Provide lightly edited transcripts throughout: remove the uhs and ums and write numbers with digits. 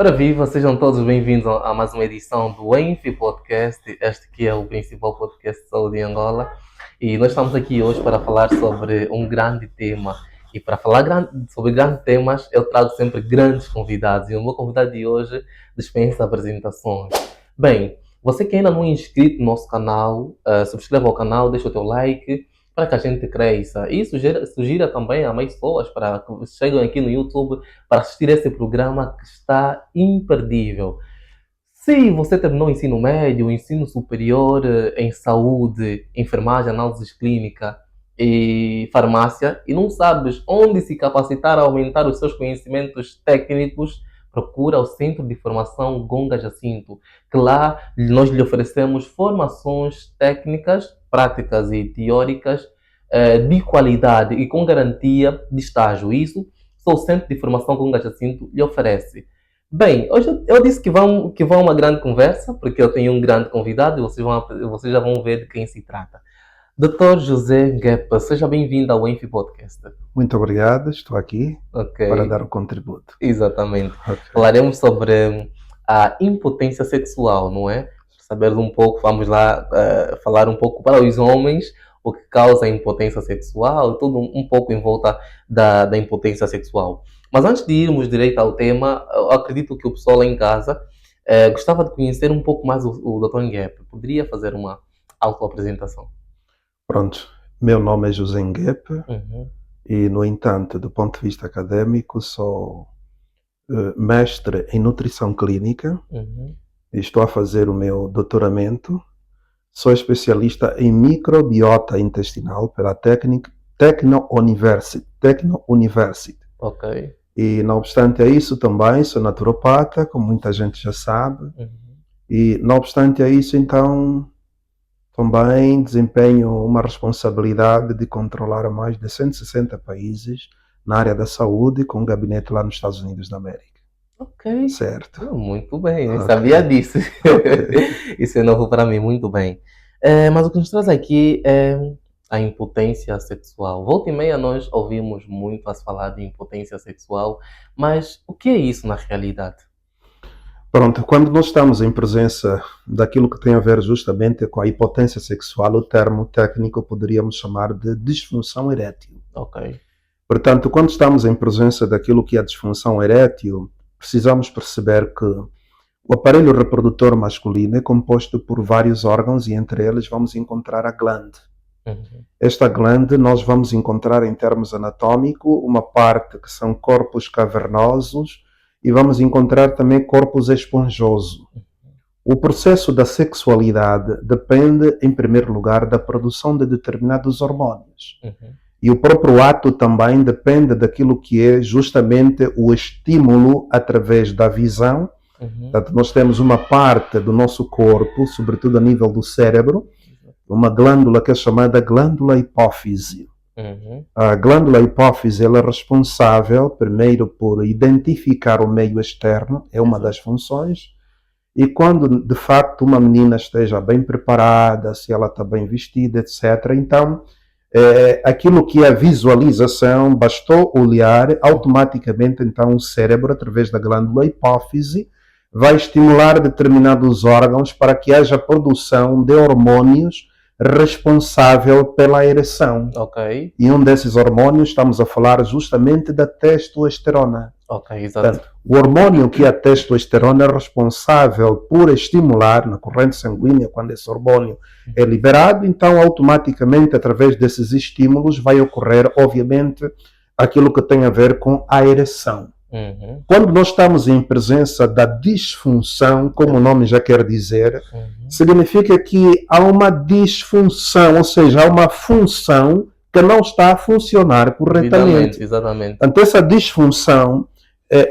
Ora viva, sejam todos bem-vindos a mais uma edição do Enfi Podcast, este que é o principal podcast de saúde em Angola. E nós estamos aqui hoje para falar sobre um grande tema. E para falar sobre grandes temas, eu trago sempre grandes convidados. E o meu convidado de hoje dispensa apresentações. Bem, você que ainda não é inscrito no nosso canal, subscreva o canal, deixa o teu like para que a gente cresça. E sugira também a mais pessoas para que cheguem aqui no YouTube para assistir esse programa que está imperdível. Se você terminou o ensino médio, o ensino superior em saúde, enfermagem, análises clínicas e farmácia e não sabes onde se capacitar a aumentar os seus conhecimentos técnicos, procura o Centro de Formação Gonga Jacinto, que lá nós lhe oferecemos formações técnicas, práticas e teóricas de qualidade e com garantia de estágio. Isso só o Centro de Formação Gonga Jacinto lhe oferece. Bem, hoje eu disse que vão uma grande conversa, porque eu tenho um grande convidado e vocês já vão ver de quem se trata. Dr. José Ngepa, seja bem-vindo ao Enfi Podcast. Muito obrigado, estou aqui para dar o contributo. Exatamente. Falaremos sobre a impotência sexual, não é? Saber um pouco, vamos lá falar um pouco para os homens o que causa a impotência sexual, tudo um pouco em volta da impotência sexual. Mas antes de irmos direito ao tema, eu acredito que o pessoal lá em casa gostava de conhecer um pouco mais o Dr. Ngepa. Poderia fazer uma autoapresentação? Pronto, meu nome é José Ngepa e, no entanto, do ponto de vista acadêmico, sou mestre em nutrição clínica e estou a fazer o meu doutoramento. Sou especialista em microbiota intestinal pela Techno University. Ok. E, não obstante a isso, também sou naturopata, como muita gente já sabe. E, não obstante a isso, então, também desempenho uma responsabilidade de controlar mais de 160 países na área da saúde, com um gabinete lá nos Estados Unidos da América. Ok. Certo. Muito bem, eu sabia disso. Isso é novo para mim, muito bem. Mas o que nos traz aqui é a impotência sexual. Volta e meia nós ouvimos muito a se falar de impotência sexual, mas o que é isso na realidade? Pronto, quando nós estamos em presença daquilo que tem a ver justamente com a impotência sexual, o termo técnico poderíamos chamar de disfunção erétil. Ok. Portanto, quando estamos em presença daquilo que é a disfunção erétil, precisamos perceber que o aparelho reprodutor masculino é composto por vários órgãos e entre eles vamos encontrar a glande. Esta glande nós vamos encontrar em termos anatômicos uma parte que são corpos cavernosos e vamos encontrar também corpos esponjosos. O processo da sexualidade depende, em primeiro lugar, da produção de determinados hormônios. E o próprio ato também depende daquilo que é justamente o estímulo através da visão. Portanto, nós temos uma parte do nosso corpo, sobretudo a nível do cérebro, uma glândula que é chamada glândula hipófise. A glândula hipófise ela é responsável, primeiro, por identificar o meio externo, é uma das funções, e quando, de facto, uma menina esteja bem preparada, se ela está bem vestida, etc., então, aquilo que é a visualização, bastou olhar, automaticamente, então, o cérebro, através da glândula hipófise, vai estimular determinados órgãos para que haja produção de hormônios responsável pela ereção. Ok. E um desses hormônios, estamos a falar justamente da testosterona. Ok, exato. Portanto, o hormônio que é a testosterona é responsável por estimular na corrente sanguínea, quando esse hormônio é liberado, então automaticamente, através desses estímulos, vai ocorrer, obviamente, aquilo que tem a ver com a ereção. Quando nós estamos em presença da disfunção, como o nome já quer dizer, significa que há uma disfunção, ou seja, há uma função que não está a funcionar corretamente. Exatamente. Ante essa disfunção,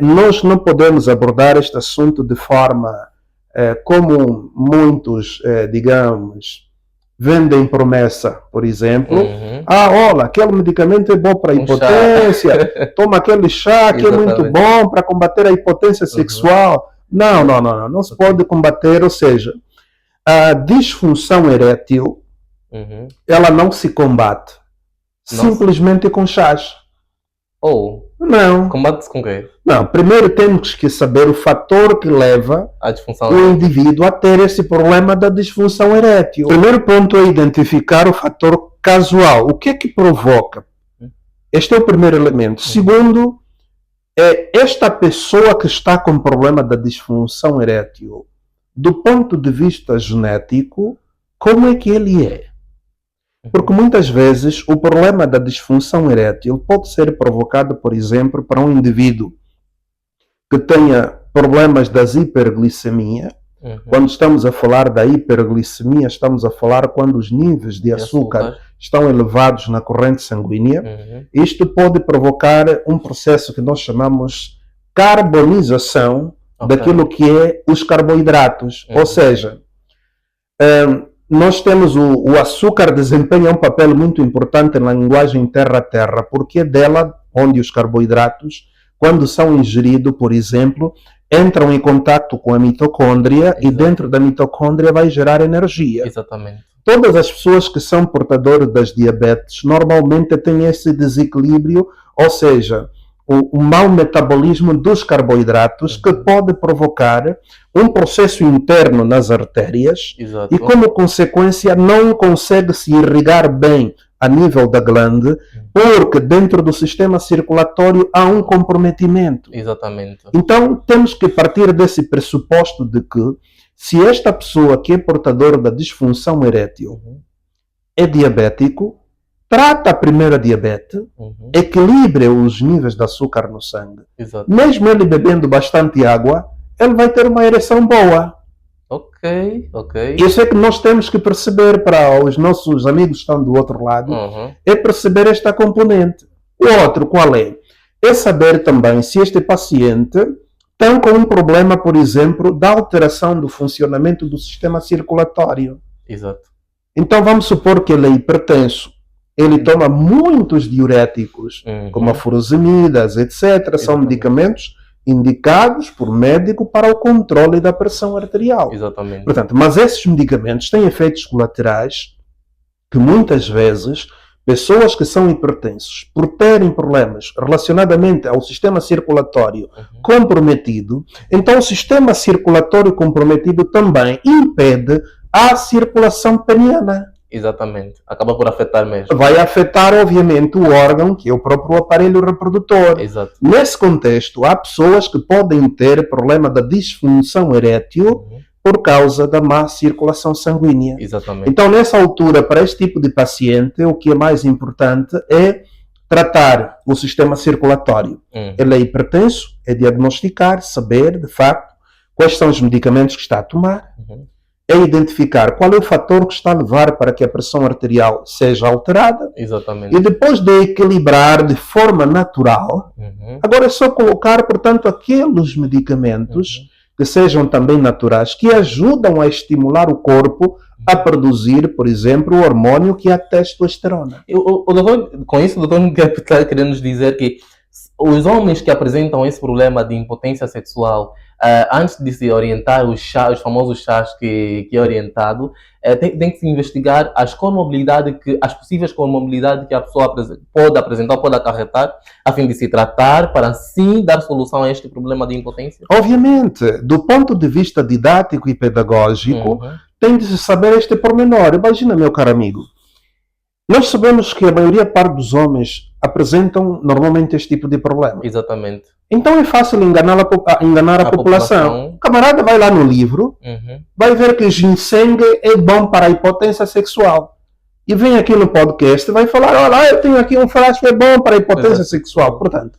nós não podemos abordar este assunto de forma como muitos, digamos, vendem promessa, por exemplo. Olha, aquele medicamento é bom para a impotência, toma aquele chá que é muito bom para combater a impotência sexual. Não se pode combater, ou seja, a disfunção erétil, ela não se combate simplesmente com chás. Ou Não. combate-se com quê? Não, primeiro temos que saber o fator que leva A disfunção o indivíduo a ter esse problema da disfunção erétil. O primeiro ponto é identificar o fator casual. O que é que provoca? Este é o primeiro elemento. Segundo, é esta pessoa que está com problema da disfunção erétil, do ponto de vista genético, como é que ele é? Porque muitas vezes o problema da disfunção erétil pode ser provocado, por exemplo, para um indivíduo que tenha problemas das hiperglicemia. Quando estamos a falar da hiperglicemia, estamos a falar quando os níveis de açúcar estão elevados na corrente sanguínea. Isto pode provocar um processo que nós chamamos carbonização daquilo que é os carboidratos. Ou seja, nós temos o açúcar desempenha um papel muito importante na linguagem terra-terra, porque é dela onde os carboidratos, quando são ingeridos, por exemplo, entram em contato com a mitocôndria e dentro da mitocôndria vai gerar energia. Exatamente. Todas as pessoas que são portadoras das diabetes normalmente têm esse desequilíbrio, ou seja, o mau metabolismo dos carboidratos que pode provocar um processo interno nas artérias. Exato. E como consequência não consegue se irrigar bem a nível da glande, porque dentro do sistema circulatório há um comprometimento. Exatamente. Então temos que partir desse pressuposto de que se esta pessoa que é portadora da disfunção erétil é diabético, trata a primeira diabetes, equilibre os níveis de açúcar no sangue. Exato. Mesmo ele bebendo bastante água, ele vai ter uma ereção boa. Ok. Isso é que nós temos que perceber para os nossos amigos que estão do outro lado, é perceber esta componente. O outro, qual é? É saber também se este paciente tem com um problema, por exemplo, da alteração do funcionamento do sistema circulatório. Exato. Então vamos supor que ele é hipertenso. Ele toma muitos diuréticos, como a furosemidas, etc. São medicamentos indicados por médico para o controle da pressão arterial. Exatamente. Portanto, mas esses medicamentos têm efeitos colaterais que muitas vezes pessoas que são hipertensos, por terem problemas relacionadamente ao sistema circulatório comprometido, então o sistema circulatório comprometido também impede a circulação peniana. Exatamente. Acaba por afetar mesmo. Vai afetar, obviamente, o órgão, que é o próprio aparelho reprodutor. Exato. Nesse contexto, há pessoas que podem ter problema da disfunção erétil por causa da má circulação sanguínea. Exatamente. Então, nessa altura, para este tipo de paciente, o que é mais importante é tratar o sistema circulatório. Ele é hipertenso, é diagnosticar, saber, de facto, quais são os medicamentos que está a tomar, é identificar qual é o fator que está a levar para que a pressão arterial seja alterada. Exatamente. E depois de equilibrar de forma natural, agora é só colocar, portanto, aqueles medicamentos que sejam também naturais, que ajudam a estimular o corpo a produzir, por exemplo, o hormônio que é a testosterona. O doutor, com isso, o doutor está querendo nos dizer que os homens que apresentam esse problema de impotência sexual, antes de se orientar os famosos chás que é orientado, tem que se investigar as possíveis comorbilidades que a pessoa pode apresentar, pode acarretar, a fim de se tratar, para assim dar solução a este problema de impotência? Obviamente, do ponto de vista didático e pedagógico, tem de se saber este pormenor. Imagina, meu caro amigo, nós sabemos que a maioria parte dos homens apresentam normalmente este tipo de problema. Exatamente. Então é fácil enganar a população. O camarada vai lá no livro, vai ver que ginseng é bom para a impotência sexual. E vem aqui no podcast e vai falar, olha, eu tenho aqui um frasco, é bom para a impotência sexual. Portanto,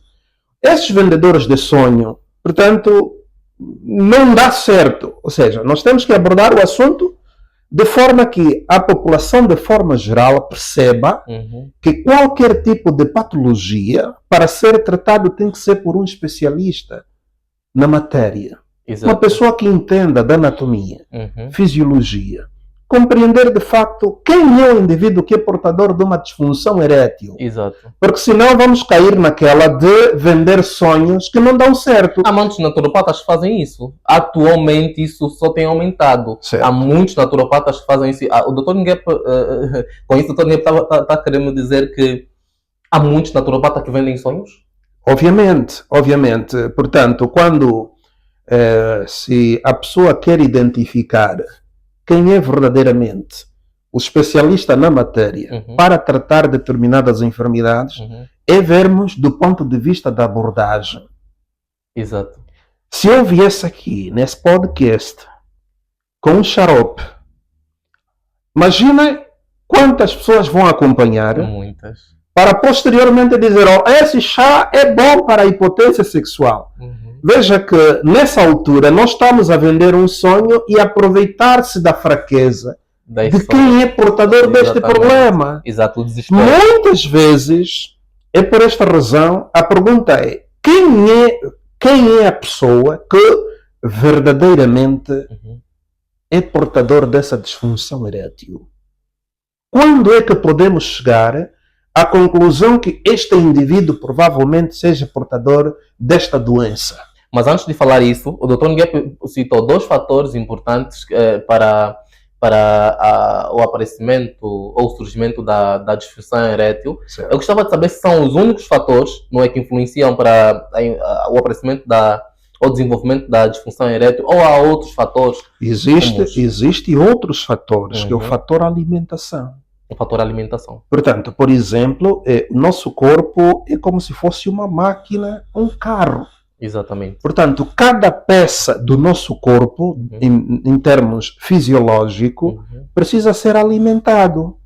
esses vendedores de sonho, portanto, não dá certo. Ou seja, nós temos que abordar o assunto de forma que a população, de forma geral, perceba que qualquer tipo de patologia, para ser tratado, tem que ser por um especialista na matéria. Exato. Uma pessoa que entenda da anatomia, fisiologia, compreender de facto quem é o indivíduo que é portador de uma disfunção erétil. Exato. Porque senão vamos cair naquela de vender sonhos que não dão certo. Há muitos naturopatas que fazem isso. Atualmente isso só tem aumentado. Certo. Há muitos naturopatas que fazem isso. O Dr. Nguep, com isso o Dr. Nguep está querendo dizer que há muitos naturopatas que vendem sonhos? Obviamente. Portanto, quando se a pessoa quer identificar quem é verdadeiramente o especialista na matéria para tratar determinadas enfermidades, é vermos do ponto de vista da abordagem. Exato. Se eu viesse aqui, nesse podcast, com um xarope, imagina quantas pessoas vão acompanhar. Muitas. Para posteriormente dizer, esse chá é bom para a impotência sexual. Veja que, nessa altura, nós estamos a vender um sonho e aproveitar-se da fraqueza de quem é portador deste problema. Exato, o desespero. Muitas vezes, é por esta razão, a pergunta é, quem é a pessoa que verdadeiramente é portador dessa disfunção erétil? Quando é que podemos chegar à conclusão que este indivíduo provavelmente seja portador desta doença? Mas antes de falar isso, o Dr. Nguep citou 2 fatores importantes para o aparecimento ou o surgimento da disfunção erétil. Certo. Eu gostava de saber se são os únicos fatores, não é, que influenciam para o aparecimento ou desenvolvimento da disfunção erétil, ou há outros fatores? Existem outros fatores, que é o fator alimentação. O fator alimentação. Portanto, por exemplo, o nosso corpo é como se fosse uma máquina, um carro. Exatamente. Portanto, cada peça do nosso corpo, em termos fisiológicos, precisa ser alimentado.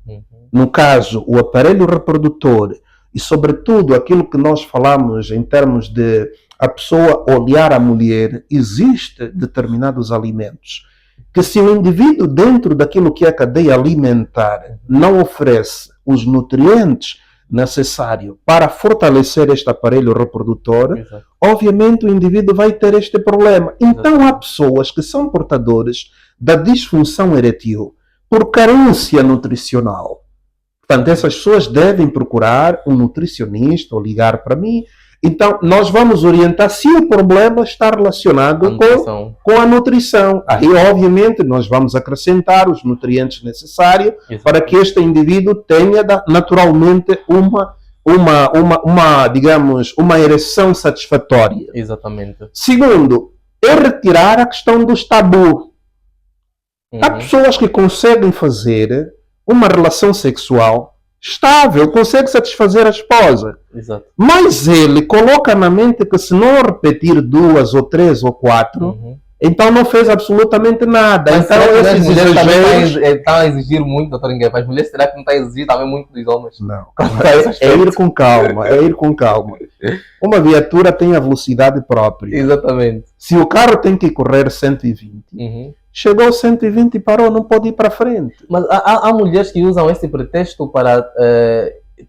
No caso, o aparelho reprodutor e, sobretudo, aquilo que nós falamos em termos de a pessoa olhar a mulher, existe determinados alimentos que, se o indivíduo, dentro daquilo que é a cadeia alimentar, não oferece os nutrientes necessários para fortalecer este aparelho reprodutor, obviamente o indivíduo vai ter este problema. Então há pessoas que são portadoras da disfunção erétil por carência nutricional. Portanto, essas pessoas devem procurar um nutricionista ou ligar para mim. Então, nós vamos orientar se o problema está relacionado com a nutrição. Aí, obviamente, nós vamos acrescentar os nutrientes necessários para que este indivíduo tenha naturalmente digamos, uma ereção satisfatória. Exatamente. Segundo, é retirar a questão dos tabus. Há pessoas que conseguem fazer uma relação sexual estável, consegue satisfazer a esposa. Exato. Mas ele coloca na mente que se não repetir 2 ou 3 ou 4, então não fez absolutamente nada. Mas então esses exageros estão a exigir muito, Dr. Nguep. As mulheres, será que não está a exigir também muito dos homens? Não. É ir com calma. Uma viatura tem a velocidade própria. Exatamente. Se o carro tem que correr 120, chegou 120 e parou, não pode ir para frente. Mas há mulheres que usam esse pretexto para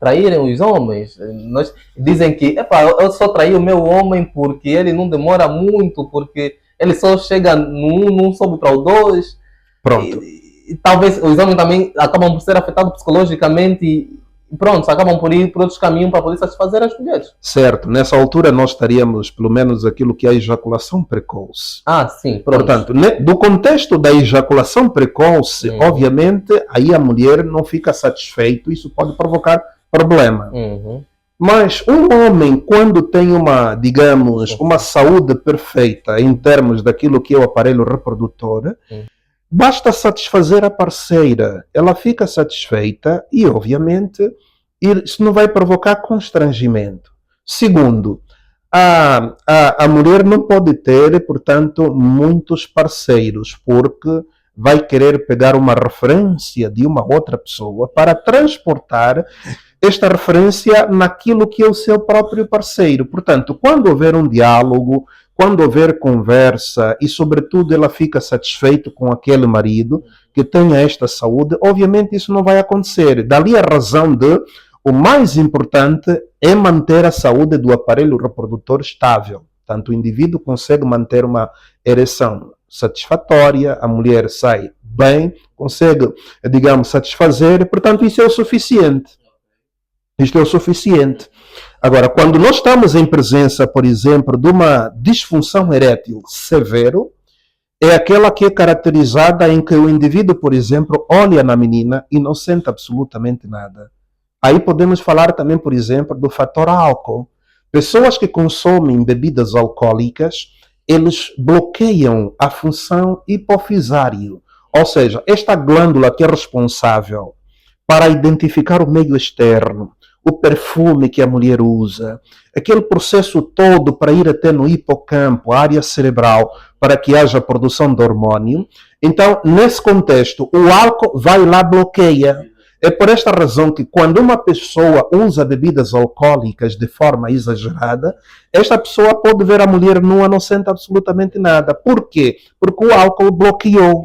traírem os homens. Dizem que eu só traí o meu homem porque ele não demora muito, porque ele só chega no 1, não sobe para o 2. Pronto. E talvez os homens também acabam por ser afetados psicologicamente e pronto, acabam por ir por outros caminhos para poder satisfazer as mulheres. Certo. Nessa altura nós estaríamos, pelo menos, aquilo que é a ejaculação precoce. Sim, pronto. Portanto, do contexto da ejaculação precoce, obviamente, aí a mulher não fica satisfeita, isso pode provocar problema. Mas um homem, quando tem uma saúde perfeita em termos daquilo que é o aparelho reprodutor, basta satisfazer a parceira, ela fica satisfeita e, obviamente, isso não vai provocar constrangimento. Segundo, a mulher não pode ter, portanto, muitos parceiros, porque vai querer pegar uma referência de uma outra pessoa para transportar esta referência naquilo que é o seu próprio parceiro. Portanto, quando houver um diálogo, quando houver conversa e, sobretudo, ela fica satisfeita com aquele marido que tenha esta saúde, obviamente isso não vai acontecer. Dali a razão de o mais importante é manter a saúde do aparelho reprodutor estável. Portanto, o indivíduo consegue manter uma ereção satisfatória, a mulher sai bem, consegue, digamos, satisfazer, portanto, isso é o suficiente. Isto é o suficiente. Agora, quando nós estamos em presença, por exemplo, de uma disfunção erétil severo, é aquela que é caracterizada em que o indivíduo, por exemplo, olha na menina e não sente absolutamente nada. Aí podemos falar também, por exemplo, do fator álcool. Pessoas que consomem bebidas alcoólicas, eles bloqueiam a função hipofisário, ou seja, esta glândula que é responsável para identificar o meio externo, o perfume que a mulher usa, aquele processo todo para ir até no hipocampo, a área cerebral, para que haja produção de hormônio. Então, nesse contexto, o álcool vai lá, bloqueia. É por esta razão que quando uma pessoa usa bebidas alcoólicas de forma exagerada, esta pessoa pode ver a mulher nua, não sente absolutamente nada. Por quê? Porque o álcool bloqueou.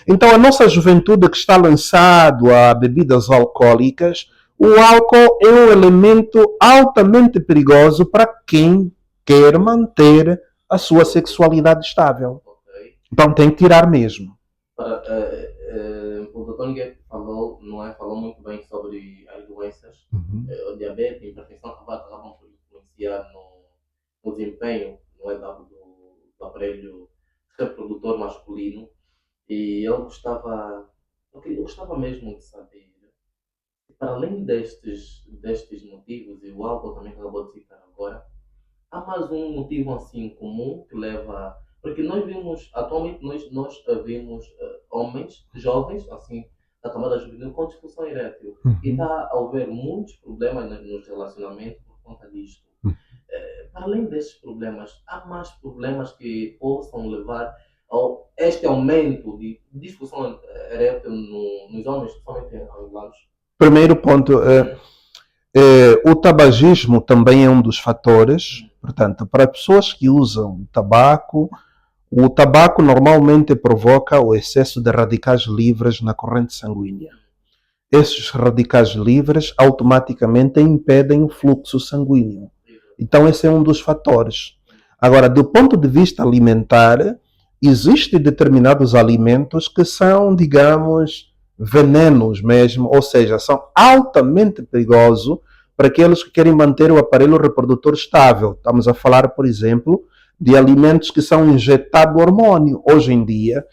Então, a nossa juventude que está lançado a bebidas alcoólicas, o álcool é um elemento altamente perigoso para quem quer manter a sua sexualidade estável. Então, tem que tirar mesmo. O Dr. Miguel falou, não é? Falou muito bem sobre as doenças, o diabetes, a hipertensão, acabam por influenciar no desempenho, não é, do aparelho reprodutor masculino. E eu gostava mesmo de saber, para além destes motivos, e o álcool também que acabou de citar agora, há mais um motivo assim comum que leva. Porque nós vimos, atualmente, nós vimos homens jovens, assim, da camada juvenil, com disfunção erétil. E está a haver muitos problemas nos relacionamentos por conta disto. Para além destes problemas, há mais problemas que possam levar ao este aumento de disfunção erétil nos homens, principalmente angolanos. Primeiro ponto, o tabagismo também é um dos fatores. Portanto, para pessoas que usam tabaco, o tabaco normalmente provoca o excesso de radicais livres na corrente sanguínea. Esses radicais livres automaticamente impedem o fluxo sanguíneo. Então, esse é um dos fatores. Agora, do ponto de vista alimentar, existem determinados alimentos que são, digamos, venenos mesmo, ou seja, são altamente perigosos para aqueles que querem manter o aparelho reprodutor estável. Estamos a falar, por exemplo, de alimentos que são injetados hormônio. Hoje em dia,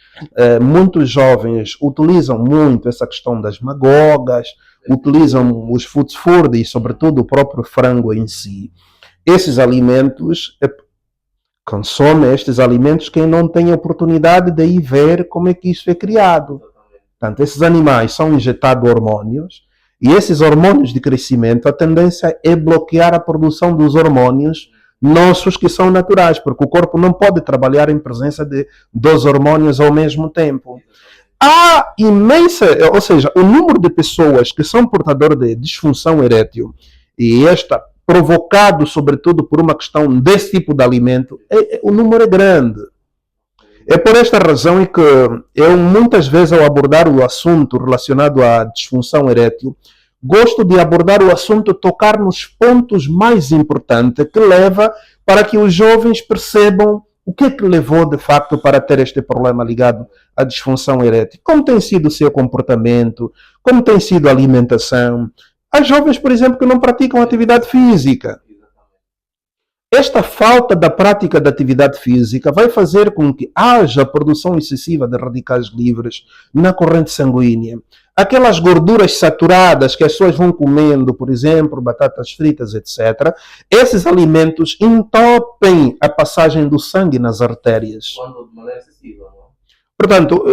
muitos jovens utilizam muito essa questão das magogas, utilizam os fast food e, sobretudo, o próprio frango em si. Esses alimentos, consomem estes alimentos quem não tem a oportunidade de ir ver como é que isso é criado. Portanto, esses animais são injetados hormônios, e esses hormônios de crescimento, a tendência é bloquear a produção dos hormônios nossos que são naturais, porque o corpo não pode trabalhar em presença de dos hormônios ao mesmo tempo. Há imensa, ou seja, o número de pessoas que são portadores de disfunção erétil, e esta provocado sobretudo por uma questão desse tipo de alimento, o número é grande. É por esta razão que eu, muitas vezes, ao abordar o assunto relacionado à disfunção erétil, gosto de abordar o assunto, tocar nos pontos mais importantes que leva para que os jovens percebam o que é que levou, de facto, para ter este problema ligado à disfunção erétil. Como tem sido o seu comportamento, como tem sido a alimentação. Há jovens, por exemplo, que não praticam atividade física. Esta falta da prática da atividade física vai fazer com que haja produção excessiva de radicais livres na corrente sanguínea. Aquelas gorduras saturadas que as pessoas vão comendo, por exemplo, batatas fritas, etc., esses alimentos entopem a passagem do sangue nas artérias. Quando de maneira excessiva, não? Portanto,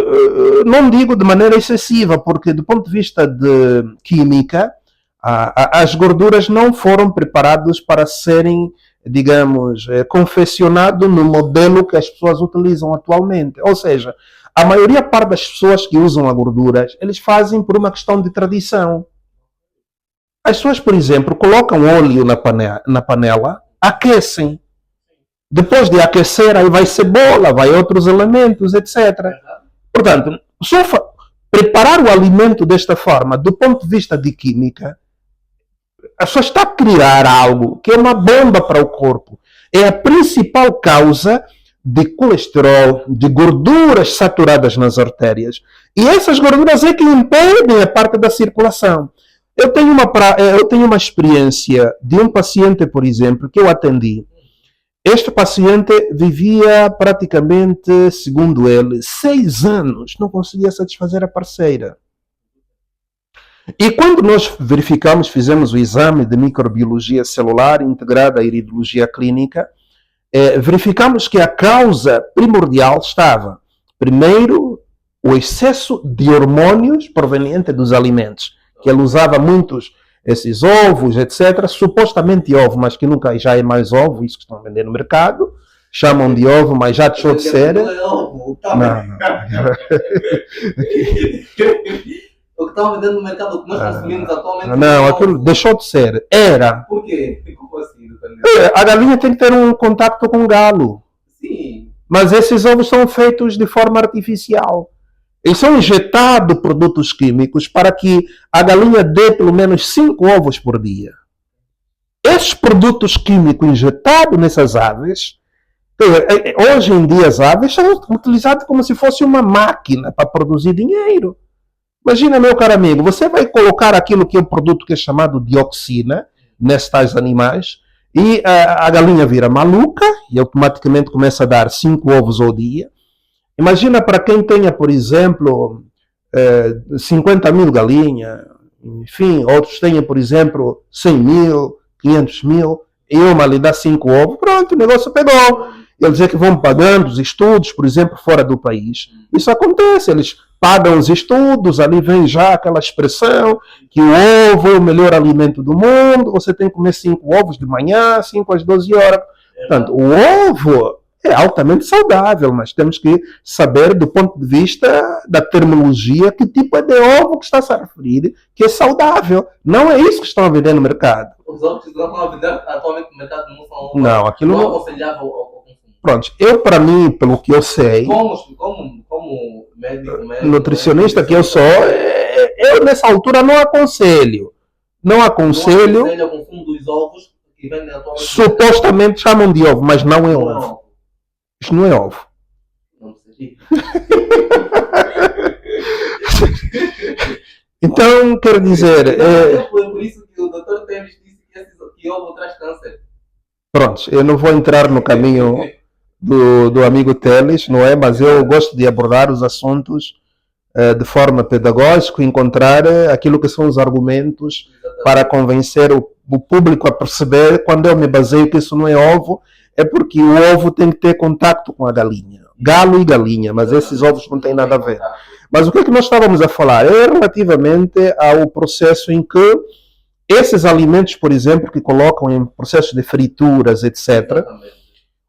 não digo de maneira excessiva, porque do ponto de vista de química, as gorduras não foram preparadas para serem, digamos, confeccionado no modelo que as pessoas utilizam atualmente. Ou seja, a maioria parte das pessoas que usam as gorduras, eles fazem por uma questão de tradição. As pessoas, por exemplo, colocam óleo na panela, aquecem. Depois de aquecer, aí vai cebola, vai outros elementos, etc. Portanto, só preparar o alimento desta forma, do ponto de vista de química, a pessoa está a criar algo que é uma bomba para o corpo. É a principal causa de colesterol, de gorduras saturadas nas artérias. E essas gorduras é que impedem a parte da circulação. Eu tenho uma experiência de um paciente, por exemplo, que eu atendi. Este paciente vivia praticamente, segundo ele, 6 anos, não conseguia satisfazer a parceira. E quando nós verificamos, fizemos o exame de microbiologia celular integrada à iridologia clínica, verificamos que a causa primordial estava, primeiro, o excesso de hormônios proveniente dos alimentos, que ele usava muitos esses ovos, etc. Supostamente ovo, mas que nunca já é mais ovo, isso que estão a vender no mercado. Chamam de ovo, mas já deixou de ser. Não é ovo, tá Não. O que estão vendendo no mercado, o que nós consumimos atualmente. Não, aquilo deixou de ser. Era. Por quê? Como assim? A galinha tem que ter um contato com o galo. Sim. Mas esses ovos são feitos de forma artificial. Eles são injetados produtos químicos para que a galinha dê pelo menos 5 ovos por dia. Esses produtos químicos injetados nessas aves, hoje em dia as aves são utilizadas como se fosse uma máquina para produzir dinheiro. Imagina, meu caro amigo, você vai colocar aquilo que é um produto que é chamado dioxina nestes animais e a galinha vira maluca e automaticamente começa a dar 5 ovos ao dia. Imagina para quem tenha, por exemplo, 50 mil galinhas, enfim, outros tenham, por exemplo, 100 mil, 500 mil, e uma lhe dá 5 ovos, pronto, o negócio pegou. Eles é que vão pagando os estudos, por exemplo, fora do país. Isso acontece, eles pagam os estudos, ali vem já aquela expressão que o ovo é o melhor alimento do mundo, você tem que comer 5 ovos de manhã, 5 às 12 horas. Portanto, o ovo é altamente saudável, mas temos que saber, do ponto de vista da terminologia, que tipo é de ovo que está a referir, que é saudável. Não é isso que estão a vender no mercado. Os ovos que estão a vender atualmente no mercado não são ovos. Não, aquilo não não. Aconselhável ao consumo. Pronto, eu, para mim, pelo que eu sei, como médico, nutricionista que eu sou, eu nessa altura não aconselho. Não aconselho. Não aconselho o consumo dos ovos que vendem atualmente. Supostamente chamam de ovo, mas não é ovo. Isto não é ovo. Não sei. Então, quero dizer. É por isso que o Dr. Temes disse que ovo traz câncer. Pronto, eu não vou entrar no caminho do amigo Teles, não é? Mas eu gosto de abordar os assuntos de forma pedagógica, encontrar aquilo que são os argumentos para convencer o público a perceber. Quando eu me baseio que isso não é ovo, é porque o ovo tem que ter contato com a galinha. Galo e galinha, mas esses ovos não têm nada a ver. Mas o que é que nós estávamos a falar? É relativamente ao processo em que esses alimentos, por exemplo, que colocam em processos de frituras, etc.,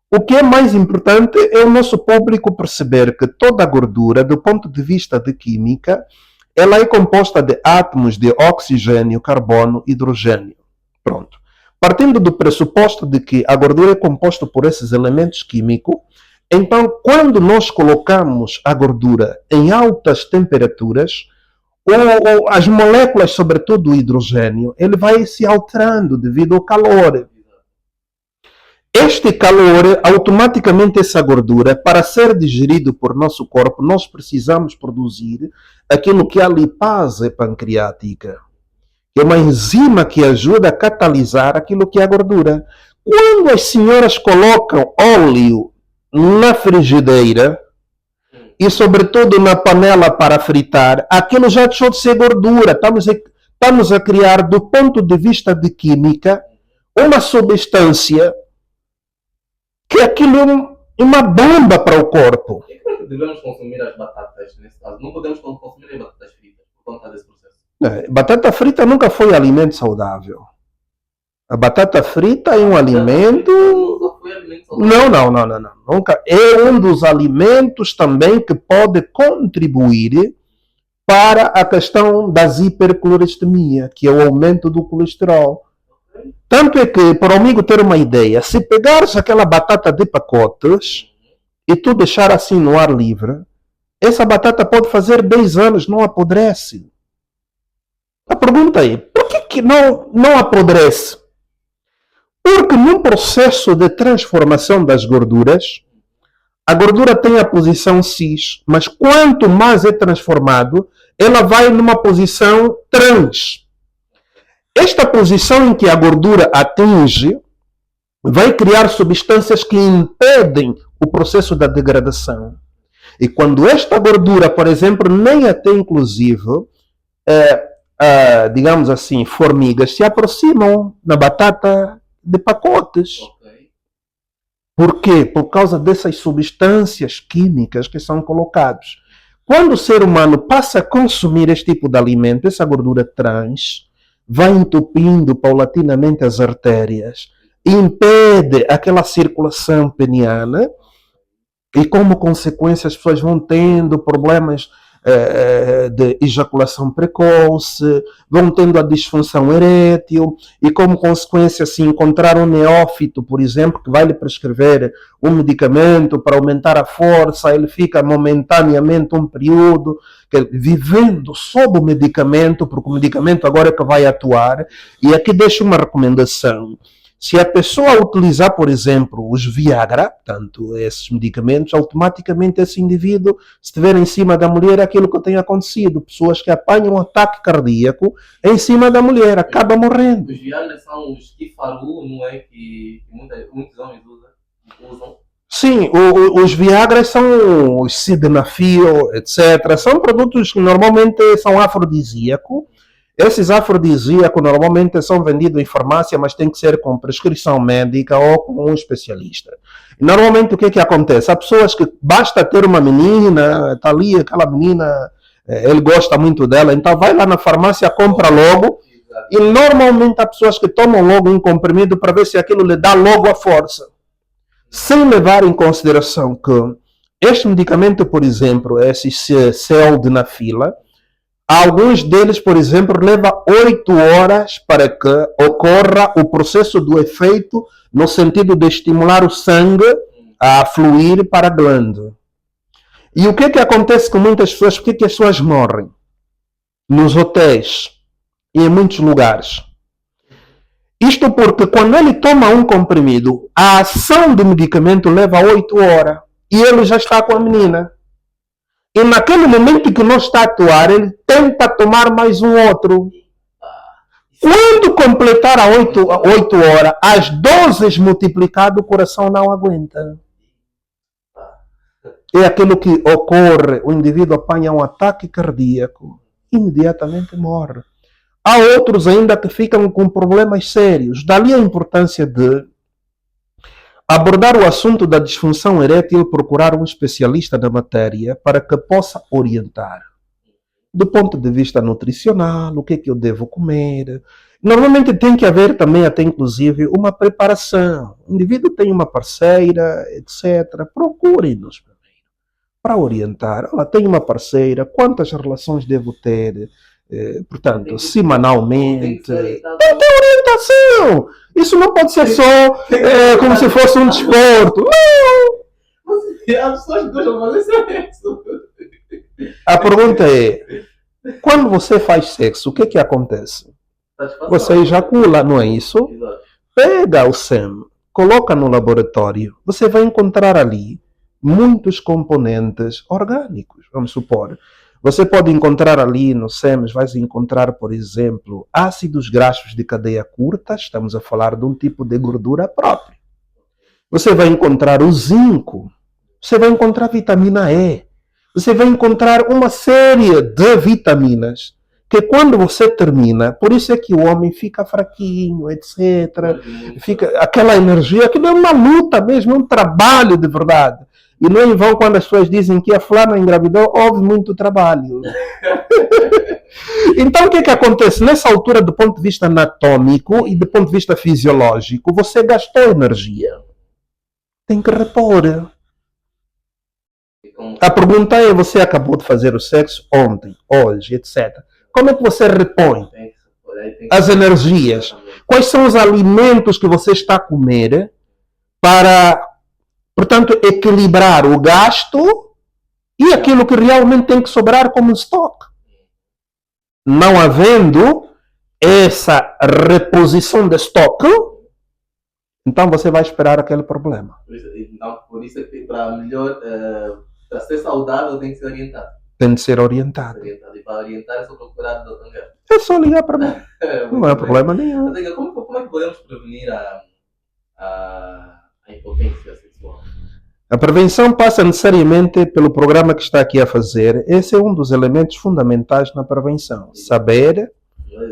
o que é mais importante é o nosso público perceber que toda a gordura, do ponto de vista de química, ela é composta de átomos de oxigênio, carbono e hidrogênio. Pronto. Partindo do pressuposto de que a gordura é composta por esses elementos químicos, então, quando nós colocamos a gordura em altas temperaturas, as moléculas, sobretudo o hidrogênio, ele vai se alterando devido ao calor. Este calor, automaticamente essa gordura, para ser digerido por nosso corpo, nós precisamos produzir aquilo que é a lipase pancreática, que é uma enzima que ajuda a catalisar aquilo que é a gordura. Quando as senhoras colocam óleo na frigideira e, sobretudo, na panela para fritar, aquilo já deixou de ser gordura. Estamos a criar, do ponto de vista de química, uma substância que aquilo é uma bomba para o corpo. E como é que devemos consumir as batatas nesse caso? Não podemos consumir as batatas fritas por conta desse processo. Batata frita nunca foi alimento saudável. A batata frita é um alimento... Nunca foi alimento saudável. Não. Nunca. É um dos alimentos também que pode contribuir para a questão das hipercolestemia, que é o aumento do colesterol. Tanto é que, para o amigo ter uma ideia, se pegares aquela batata de pacotes e tu deixar assim no ar livre, essa batata pode fazer 10 anos, não apodrece. A pergunta é, por que não apodrece? Porque num processo de transformação das gorduras, a gordura tem a posição cis, mas quanto mais é transformado, ela vai numa posição trans. Esta posição em que a gordura atinge vai criar substâncias que impedem o processo da degradação. E quando esta gordura, por exemplo, nem até inclusive digamos assim, formigas se aproximam na batata de pacotes. Ok. Por quê? Por causa dessas substâncias químicas que são colocadas. Quando o ser humano passa a consumir este tipo de alimento, essa gordura trans vai entupindo paulatinamente as artérias, impede aquela circulação peniana e, como consequência, as pessoas vão tendo problemas de ejaculação precoce, vão tendo a disfunção erétil e, como consequência, se encontrar um neófito, por exemplo, que vai lhe prescrever um medicamento para aumentar a força, ele fica momentaneamente um período vivendo sob o medicamento, porque o medicamento agora é que vai atuar. E aqui deixo uma recomendação. Se a pessoa utilizar, por exemplo, os Viagra, portanto, esses medicamentos, automaticamente esse indivíduo, se estiver em cima da mulher, é aquilo que tem acontecido. Pessoas que apanham um ataque cardíaco em cima da mulher, acaba morrendo. Os Viagra são os Kifaru, não é? Que muitos homens usam. Sim, os Viagra são os Sildenafil, etc. São produtos que normalmente são afrodisíacos. Esses afrodisíacos normalmente são vendidos em farmácia, mas tem que ser com prescrição médica ou com um especialista. Normalmente o que acontece? Há pessoas que basta ter uma menina, está ali aquela menina, ele gosta muito dela, então vai lá na farmácia, compra logo, e normalmente há pessoas que tomam logo um comprimido para ver se aquilo lhe dá logo a força. Sem levar em consideração que este medicamento, por exemplo, esse Sildenafil, alguns deles, por exemplo, levam 8 horas para que ocorra o processo do efeito no sentido de estimular o sangue a fluir para a glândula. E o que acontece com muitas pessoas? Por que as pessoas morrem? Nos hotéis e em muitos lugares. Isto porque quando ele toma um comprimido, a ação do medicamento leva 8 horas e ele já está com a menina. E naquele momento que não está a atuar, ele tenta tomar mais um outro. Quando completar a 8 horas, as doses multiplicadas, o coração não aguenta. É aquilo que ocorre, o indivíduo apanha um ataque cardíaco, imediatamente morre. Há outros ainda que ficam com problemas sérios. Dali a importância de abordar o assunto da disfunção erétil, procurar um especialista na matéria para que possa orientar. Do ponto de vista nutricional, o que é que eu devo comer. Normalmente tem que haver também, até inclusive, uma preparação. O indivíduo tem uma parceira, etc. Procure-nos para orientar. Olha, tenho uma parceira, quantas relações devo ter? Portanto, semanalmente. Tem que ter orientação. Isso não pode ser só como se fosse um desporto. Não! As pessoas gostam de fazer sexo. A pergunta é, quando você faz sexo, o que acontece? Você ejacula, não é isso? Exato. Pega o sêmen, coloca no laboratório, você vai encontrar ali muitos componentes orgânicos, vamos supor. Você pode encontrar ali no sêmen, vai encontrar, por exemplo, ácidos graxos de cadeia curta, estamos a falar de um tipo de gordura própria. Você vai encontrar o zinco, você vai encontrar vitamina E, você vai encontrar uma série de vitaminas que quando você termina, por isso é que o homem fica fraquinho, etc. Fica aquela energia que não é uma luta mesmo, é um trabalho de verdade. E não é em vão quando as pessoas dizem que a fulana engravidou, houve muito trabalho. Então o que acontece? Nessa altura, do ponto de vista anatômico e do ponto de vista fisiológico, você gastou energia. Tem que repor. A pergunta é, você acabou de fazer o sexo ontem, hoje, etc. Como é que você repõe as energias? Quais são os alimentos que você está a comer para, portanto, equilibrar o gasto e aquilo que realmente tem que sobrar como estoque? Não havendo essa reposição de estoque, então você vai esperar aquele problema. Por isso é que para ser saudável tem que ser orientado. Tem de ser orientado. E para orientar é só procurar o Dr. Angel. É só ligar para mim. Não é problema nenhum. Como é que podemos prevenir a impotência sexual? A prevenção passa necessariamente pelo programa que está aqui a fazer. Esse é um dos elementos fundamentais na prevenção. Saber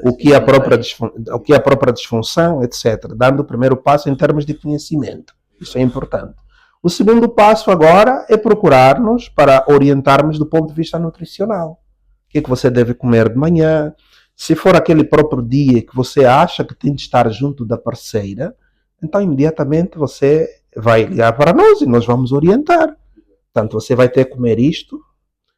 o que é a própria disfunção, etc. Dando o primeiro passo em termos de conhecimento. Isso é importante. O segundo passo agora é procurar-nos para orientarmos do ponto de vista nutricional. O que é que você deve comer de manhã? Se for aquele próprio dia que você acha que tem de estar junto da parceira, então imediatamente você vai ligar para nós e nós vamos orientar. Portanto, você vai ter que comer isto,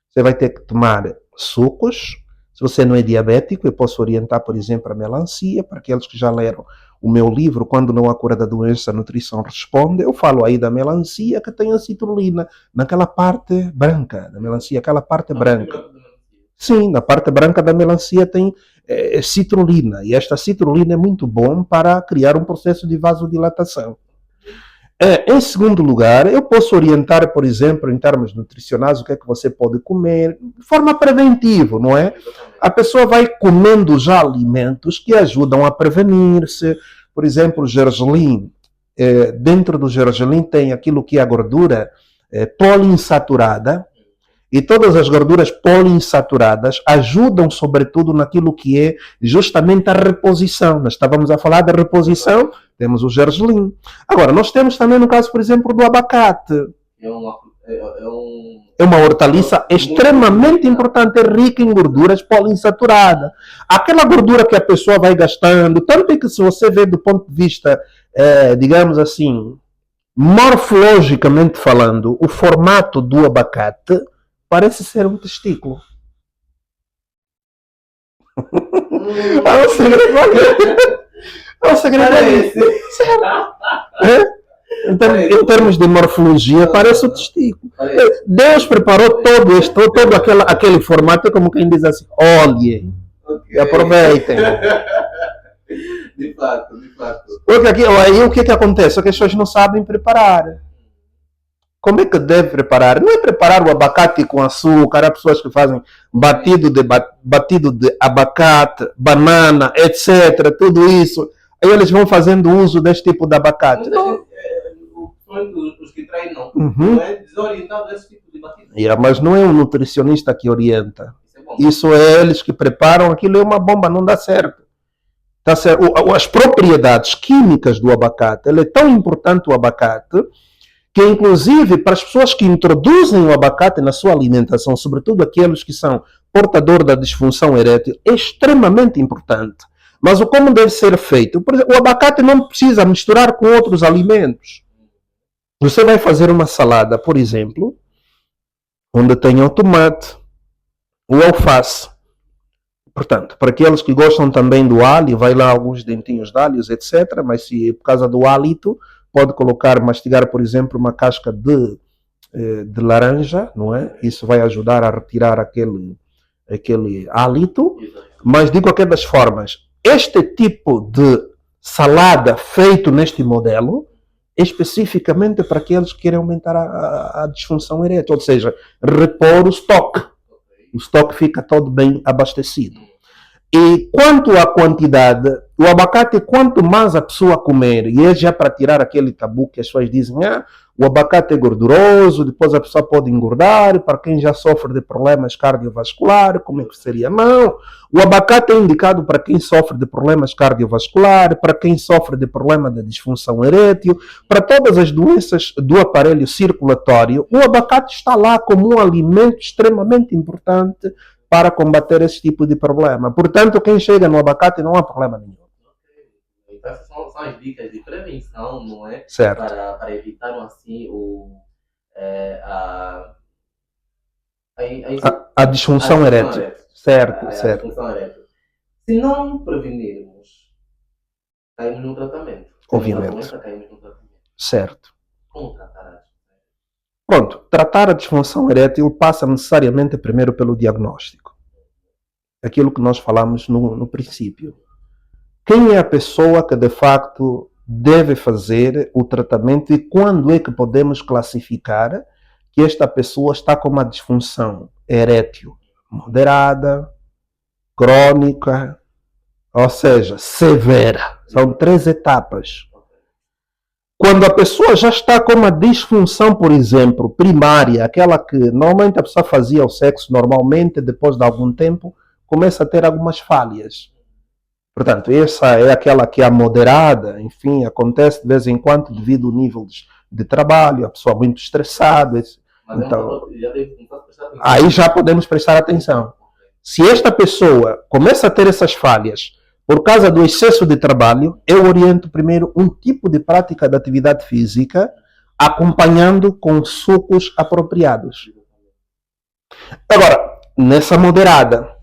você vai ter que tomar sucos. Se você não é diabético, eu posso orientar, por exemplo, a melancia. Para aqueles que já leram o meu livro, Quando Não Há Cura da Doença, a Nutrição Responde, eu falo aí da melancia que tem a citrulina, naquela parte branca da melancia, aquela parte branca. Sim, na parte branca da melancia tem citrulina, e esta citrulina é muito bom para criar um processo de vasodilatação. Em segundo lugar, eu posso orientar, por exemplo, em termos nutricionais, o que é que você pode comer, de forma preventiva, não é? A pessoa vai comendo já alimentos que ajudam a prevenir-se. Por exemplo, o gergelim. Dentro do gergelim tem aquilo que é a gordura poliinsaturada, e todas as gorduras poliinsaturadas ajudam, sobretudo, naquilo que é justamente a reposição. Nós estávamos a falar da reposição, temos o gergelim. Agora, nós temos também, no caso, por exemplo, do abacate. É uma hortaliça extremamente importante, rica em gorduras poliinsaturadas. Aquela gordura que a pessoa vai gastando, tanto é que se você vê do ponto de vista, digamos assim, morfologicamente falando, o formato do abacate parece ser um testículo. É um segredo. É um segredo. Em termos de morfologia, parece um testículo. Deus preparou todo aquele formato, como quem diz assim, olhem, e aproveitem. De fato. Porque aí o que acontece? É que as pessoas não sabem preparar. Como é que deve preparar? Não é preparar o abacate com açúcar. Há pessoas que fazem batido de abacate, banana, etc. Tudo isso. Aí eles vão fazendo uso deste tipo de abacate. Os que treinam, não é desorientado desse tipo de batido. Mas não é um nutricionista que orienta. Isso é eles que preparam. Aquilo é uma bomba, não dá certo. Tá certo? As propriedades químicas do abacate, ele é tão importante o abacate, que inclusive para as pessoas que introduzem o abacate na sua alimentação, sobretudo aqueles que são portadores da disfunção erétil, é extremamente importante. Mas como deve ser feito? Por exemplo, o abacate não precisa misturar com outros alimentos. Você vai fazer uma salada, por exemplo, onde tenha o tomate, o alface. Portanto, para aqueles que gostam também do alho, vai lá alguns dentinhos de alhos, etc. Mas se por causa do hálito, pode mastigar, por exemplo, uma casca de laranja, não é? Isso vai ajudar a retirar aquele hálito. Mas, de qualquer das formas, este tipo de salada feito neste modelo é especificamente para aqueles que querem aumentar a disfunção erétil, ou seja, repor o estoque. O estoque fica todo bem abastecido. E quanto à quantidade, o abacate, quanto mais a pessoa comer, e é já para tirar aquele tabu que as pessoas dizem, o abacate é gorduroso, depois a pessoa pode engordar, para quem já sofre de problemas cardiovasculares, como é que seria? Não, o abacate é indicado para quem sofre de problemas cardiovasculares, para quem sofre de problema de disfunção erétil, para todas as doenças do aparelho circulatório. O abacate está lá como um alimento extremamente importante para combater esse tipo de problema. Portanto, quem chega no abacate não há problema nenhum. Então, essas são as dicas de prevenção, não é? Certo. Para evitar assim a disfunção erétil. Certo. Disfunção erétil. Se não prevenirmos, caímos no tratamento. Obviamente. Caímos no tratamento. Certo. Como tratar a disfunção? Pronto, tratar a disfunção erétil passa necessariamente primeiro pelo diagnóstico. Aquilo que nós falamos no princípio. Quem é a pessoa que de facto deve fazer o tratamento e quando é que podemos classificar que esta pessoa está com uma disfunção erétil moderada, crônica, ou seja, severa. São 3 etapas. Quando a pessoa já está com uma disfunção, por exemplo, primária, aquela que normalmente a pessoa fazia o sexo normalmente, depois de algum tempo, começa a ter algumas falhas. Portanto, essa é aquela que é a moderada, enfim, acontece de vez em quando devido ao nível de trabalho, a pessoa muito estressada. Mas Então, já deve começar a prestar atenção. aí já podemos prestar atenção. Se esta pessoa começa a ter essas falhas por causa do excesso de trabalho, eu oriento primeiro um tipo de prática de atividade física, acompanhando com sucos apropriados. Agora, nessa moderada,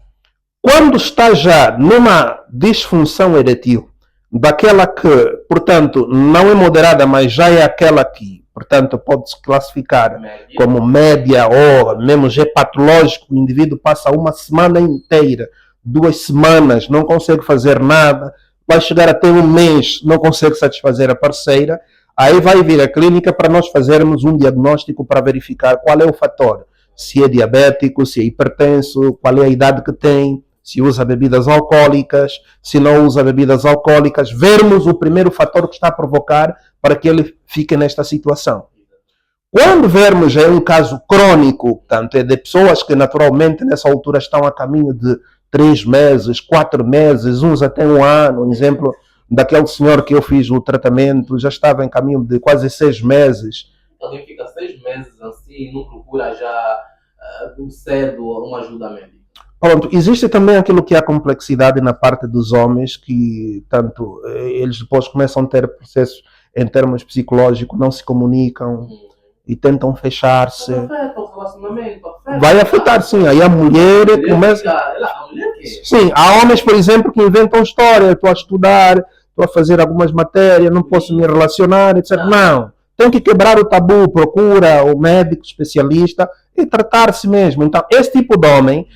quando está já numa disfunção erétil, daquela que, portanto, não é moderada, mas já é aquela que, portanto, pode-se classificar como média ou mesmo já é patológico, o indivíduo passa uma semana inteira, 2 semanas, não consegue fazer nada, vai chegar até um mês, não consegue satisfazer a parceira, aí vai vir a clínica para nós fazermos um diagnóstico para verificar qual é o fator, se é diabético, se é hipertenso, qual é a idade que tem, se usa bebidas alcoólicas, se não usa bebidas alcoólicas, vermos o primeiro fator que está a provocar para que ele fique nesta situação. Quando vermos já é um caso crônico, portanto, é de pessoas que naturalmente nessa altura estão a caminho de 3 meses, 4 meses, uns até 1 ano, um exemplo daquele senhor que eu fiz o tratamento, já estava em caminho de quase 6 meses. Alguém fica 6 meses assim e não procura já cedo uma ajuda médica. Pronto, existe também aquilo que é a complexidade na parte dos homens, que tanto eles depois começam a ter processos em termos psicológicos, não se comunicam e tentam fechar-se. Afeta o relacionamento, afeta. Vai afetar, sim. Aí a mulher começa. A mulher que? Sim, há homens, por exemplo, que inventam história. Estou a estudar, estou a fazer algumas matérias, não posso me relacionar, etc. Não. Tem que quebrar o tabu, procura o médico especialista e tratar-se mesmo. Então, esse tipo de homem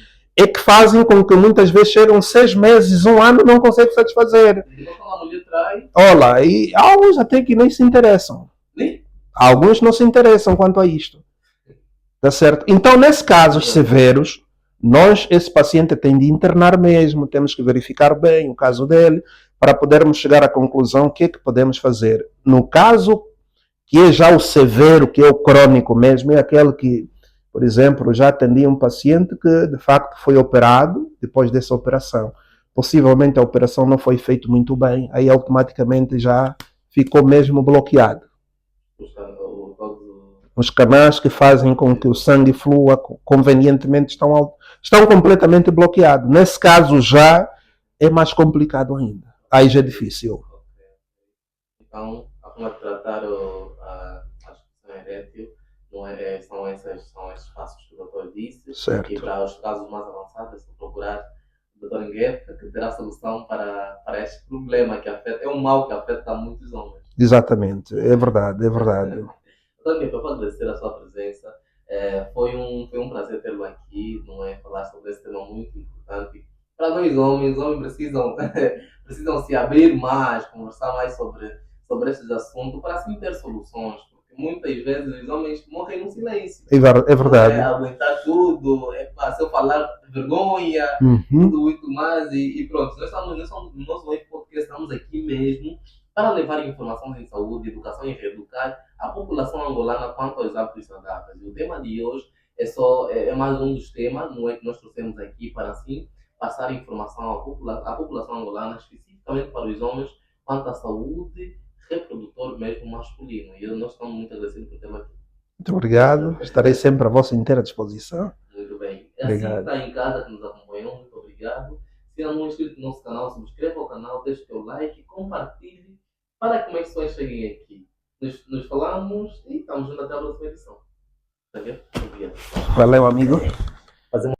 é que fazem com que muitas vezes chegam 6 meses, 1 ano e não conseguem satisfazer. Olha, e alguns até que nem se interessam. Alguns não se interessam quanto a isto. Tá certo? Então, nesses casos severos, esse paciente tem de internar mesmo, temos que verificar bem o caso dele, para podermos chegar à conclusão o que é que podemos fazer. No caso que é já o severo, que é o crônico mesmo, é aquele que, por exemplo, já atendi um paciente que de facto foi operado depois dessa operação. Possivelmente a operação não foi feita muito bem, aí automaticamente já ficou mesmo bloqueado. Os canais que fazem com que o sangue flua convenientemente estão completamente bloqueados. Nesse caso já é mais complicado ainda. Aí já é difícil. Então, a forma de tratar a disfunção erétil são esses passos que o doutor disse. Certo. E para os casos mais avançados, é procurar o doutor Ngueta, que terá solução para este problema que afeta, é um mal que afeta muitos homens. Exatamente, é verdade, é verdade. Doutor Ngueta, eu vou agradecer a sua presença. Foi um prazer tê-lo aqui, não é? Falar sobre esse tema muito importante. Para nós homens precisam se abrir mais, conversar mais sobre esses assuntos, para assim ter soluções. Porque muitas vezes os homens morrem no silêncio. É verdade. Aguentar tudo, se eu falar vergonha, tudo muito mais, e pronto. Nós no nosso podcast estamos aqui mesmo para levar informações em saúde, educação e reeducar a população angolana quanto aos hábitos saudáveis. O tema de hoje é mais um dos temas, não é, que nós trouxemos aqui para assim passar informação à população angolana, especificamente para os homens, quanto à saúde reprodutor mesmo masculino. E nós estamos muito agradecidos por tê-lo aqui. Muito obrigado. Estarei sempre à vossa inteira disposição. Muito bem. Obrigado. Assim está em casa que nos acompanhou, muito obrigado. Se não é inscrito no nosso canal, subscreva o canal, deixe o seu like, compartilhe para que mais pessoas cheguem aqui. Nos falamos e estamos juntos até a próxima edição. Tá bem? Obrigado. Valeu, amigo.